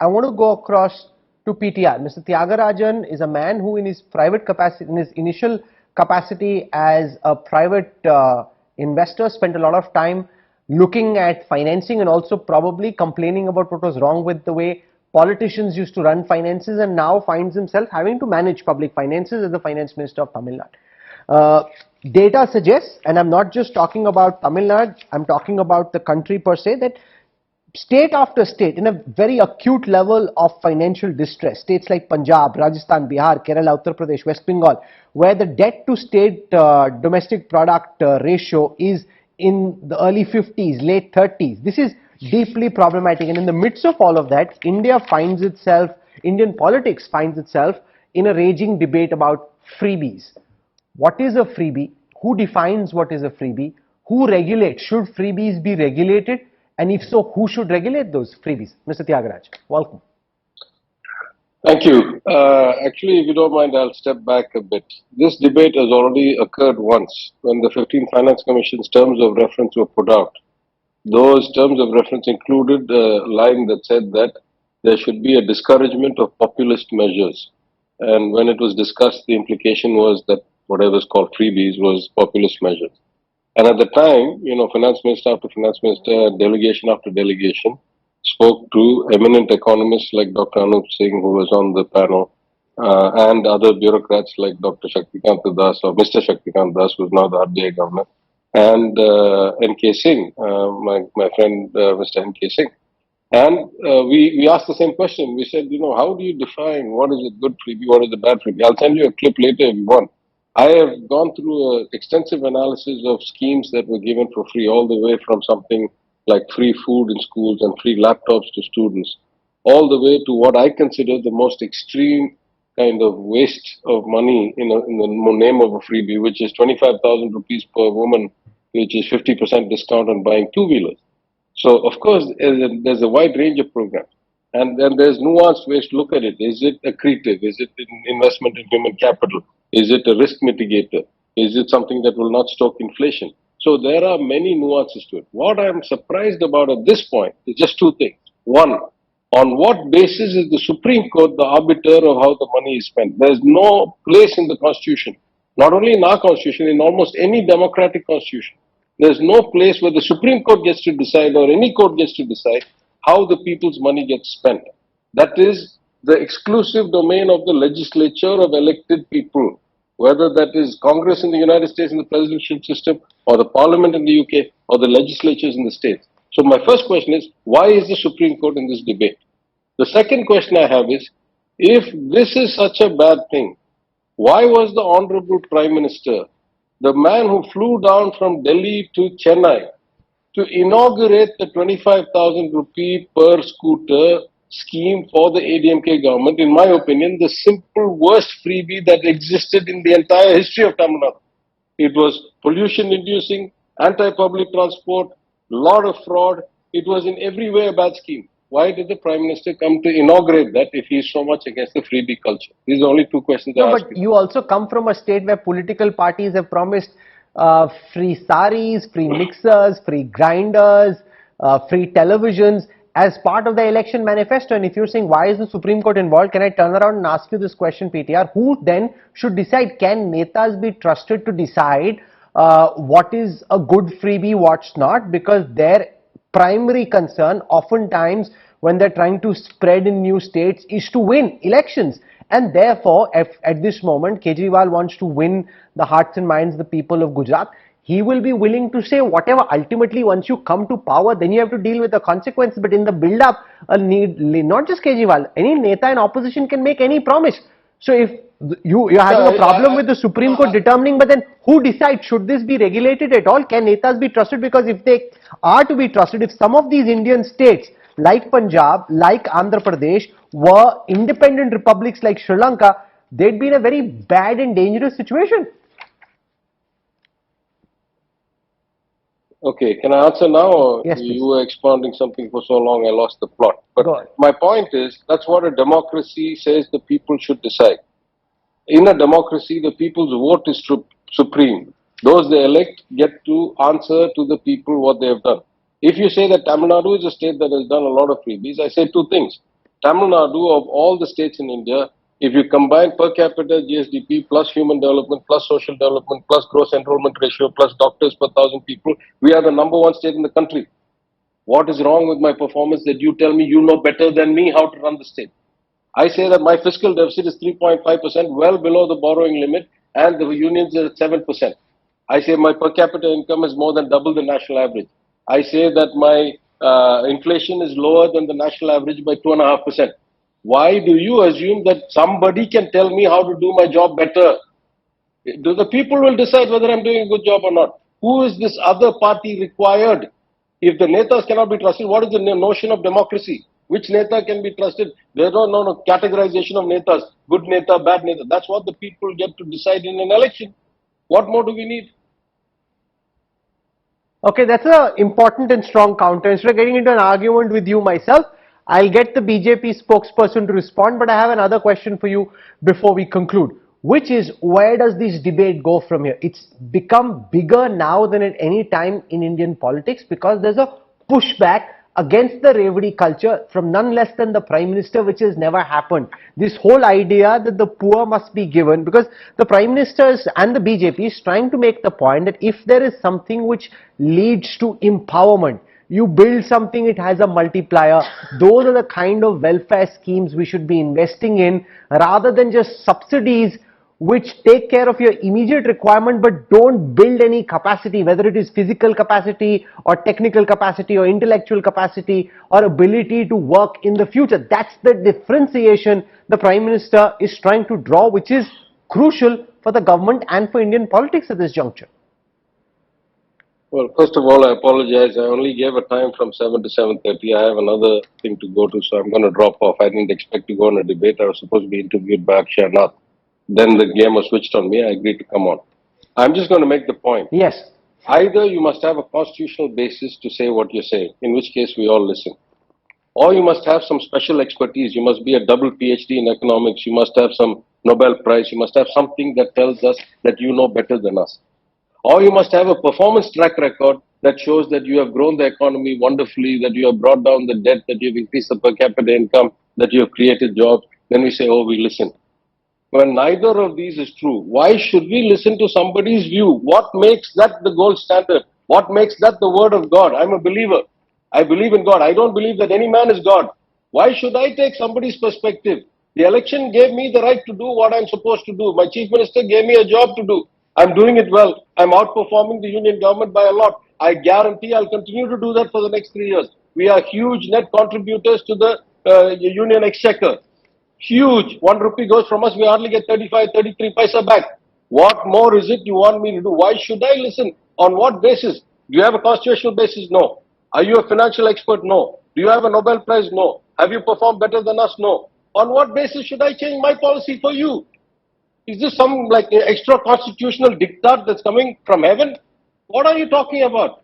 I want to go across to PTR. Mr. Tyagarajan is a man who in his private capacity, in his initial capacity as a private investor, spent a lot of time looking at financing and also probably complaining about what was wrong with the way politicians used to run finances, and now finds himself having to manage public finances as the finance minister of Tamil Nadu. Data suggests, and I'm not just talking about Tamil Nadu, I'm talking about the country per se, that state after state in a very acute level of financial distress, states like Punjab, Rajasthan, Bihar, Kerala, Uttar Pradesh, West Bengal, where the debt to state domestic product ratio is in the early 50s, late 30s. This is deeply problematic, and in the midst of all of that, Indian politics finds itself in a raging debate about freebies. What is a freebie? Who defines what is a freebie? Who regulates? Should freebies be regulated? And if so, who should regulate those freebies? Mr. Tyagarajan, welcome. Thank you. Actually, if you don't mind, I'll step back a bit. This debate has already occurred once when the 15th Finance Commission's terms of reference were put out. Those terms of reference included a line that said that there should be a discouragement of populist measures. And when it was discussed, the implication was that whatever is called freebies was populist measures. And at the time, finance minister after finance minister, delegation after delegation spoke to eminent economists like Dr. Anup Singh, who was on the panel, and other bureaucrats like Dr. Shaktikant Das or Mr. Shaktikant Das, who is now the RBI governor, and N.K. Singh, my friend Mr. N.K. Singh. And we asked the same question. We said, how do you define what is a good freebie, what is a bad freebie? I'll send you a clip later if you want. I have gone through an extensive analysis of schemes that were given for free, all the way from something like free food in schools and free laptops to students, all the way to what I consider the most extreme kind of waste of money in the name of a freebie, which is 25,000 rupees per woman, which is 50% discount on buying two-wheelers. So, of course, there's a wide range of programs. And then there's nuanced ways to look at it. Is it accretive? Is it an investment in human capital? Is it a risk mitigator? Is it something that will not stoke inflation? So there are many nuances to it. What I'm surprised about at this point is just two things. One, on what basis is the Supreme Court the arbiter of how the money is spent? There's no place in the Constitution, not only in our Constitution, in almost any democratic constitution. There's no place where the Supreme Court gets to decide or any court gets to decide how the people's money gets spent. That is the exclusive domain of the legislature of elected people, whether that is Congress in the United States in the presidential system or the parliament in the UK or the legislatures in the states. So my first question is, why is the Supreme Court in this debate? The second question I have is, if this is such a bad thing, why was the Honorable Prime Minister the man who flew down from Delhi to Chennai to inaugurate the 25,000 rupee per scooter scheme for the ADMK government, in my opinion, the simple worst freebie that existed in the entire history of Tamil Nadu. It was pollution inducing, anti-public transport, lot of fraud. It was in every way a bad scheme. Why did the Prime Minister come to inaugurate that if he is so much against the freebie culture? These are only two questions I ask. But you also come from a state where political parties have promised free saris, free mixers, free grinders, free televisions as part of the election manifesto. And if you're saying why is the Supreme Court involved, can I turn around and ask you this question, PTR? Who then should decide? Can netas be trusted to decide what is a good freebie, what's not? Because their primary concern oftentimes when they're trying to spread in new states is to win elections. And therefore, if at this moment Kejriwal wants to win the hearts and minds of the people of Gujarat, he will be willing to say whatever. Ultimately, once you come to power, then you have to deal with the consequences. But in the build-up, not just Kejriwal, any neta in opposition can make any promise. So if you're having a problem with the Supreme Court determining, but then who decides? Should this be regulated at all? Can netas be trusted? Because if they are to be trusted, if some of these Indian states like Punjab, like Andhra Pradesh were independent republics like Sri Lanka, they'd be in a very bad and dangerous situation. Okay, can I answer now? Or yes, please. You were expounding something for so long I lost the plot. But my point is, that's what a democracy says the people should decide. In a democracy, the people's vote is supreme. Those they elect get to answer to the people what they have done. If you say that Tamil Nadu is a state that has done a lot of freebies, I say two things. Tamil Nadu, of all the states in India, if you combine per capita GSDP plus human development plus social development plus gross enrollment ratio plus doctors per thousand people, we are the number one state in the country. What is wrong with my performance that you tell me you know better than me how to run the state? I say that my fiscal deficit is 3.5%, well below the borrowing limit, and the unions are at 7%. I say my per capita income is more than double the national average. I say that my inflation is lower than the national average by 2.5%. Why do you assume that somebody can tell me how to do my job better? The people will decide whether I'm doing a good job or not. Who is this other party required? If the netas cannot be trusted, what is the notion of democracy? Which neta can be trusted? There's no categorization of netas. Good neta, bad neta. That's what the people get to decide in an election. What more do we need? Okay, that's an important and strong counter. Instead of getting into an argument with you myself, I'll get the BJP spokesperson to respond, but I have another question for you before we conclude, which is, where does this debate go from here? It's become bigger now than at any time in Indian politics because there's a pushback against the Revdi culture from none less than the Prime Minister, which has never happened. This whole idea that the poor must be given, because the Prime Ministers and the BJP is trying to make the point that if there is something which leads to empowerment, you build something, it has a multiplier. Those are the kind of welfare schemes we should be investing in rather than just subsidies which take care of your immediate requirement but don't build any capacity, whether it is physical capacity or technical capacity or intellectual capacity or ability to work in the future. That's the differentiation the Prime Minister is trying to draw, which is crucial for the government and for Indian politics at this juncture. Well, first of all, I apologize. I only gave a time from 7 to 7:30. I have another thing to go to, so I'm going to drop off. I didn't expect to go on a debate. I was supposed to be interviewed by Akshay Nath. Then the game was switched on me. I agreed to come on. I'm just going to make the point. Yes. Either you must have a constitutional basis to say what you're saying, in which case we all listen. Or you must have some special expertise. You must be a double PhD in economics. You must have some Nobel Prize. You must have something that tells us that you know better than us. Or you must have a performance track record that shows that you have grown the economy wonderfully, that you have brought down the debt, that you have increased the per capita income, that you have created jobs. Then we say, oh, we listen. When neither of these is true, why should we listen to somebody's view? What makes that the gold standard? What makes that the word of God? I'm a believer. I believe in God. I don't believe that any man is God. Why should I take somebody's perspective? The election gave me the right to do what I'm supposed to do. My chief minister gave me a job to do. I'm doing it well. I'm outperforming the union government by a lot. I guarantee I'll continue to do that for the next 3 years. We are huge net contributors to the union exchequer. Huge. 1 rupee goes from us, we hardly get 35, 33 paisa back. What more is it you want me to do? Why should I listen? On what basis? Do you have a constitutional basis? No. Are you a financial expert? No. Do you have a Nobel Prize? No. Have you performed better than us? No. On what basis should I change my policy for you? Is this some like extra constitutional diktat that's coming from heaven? What are you talking about?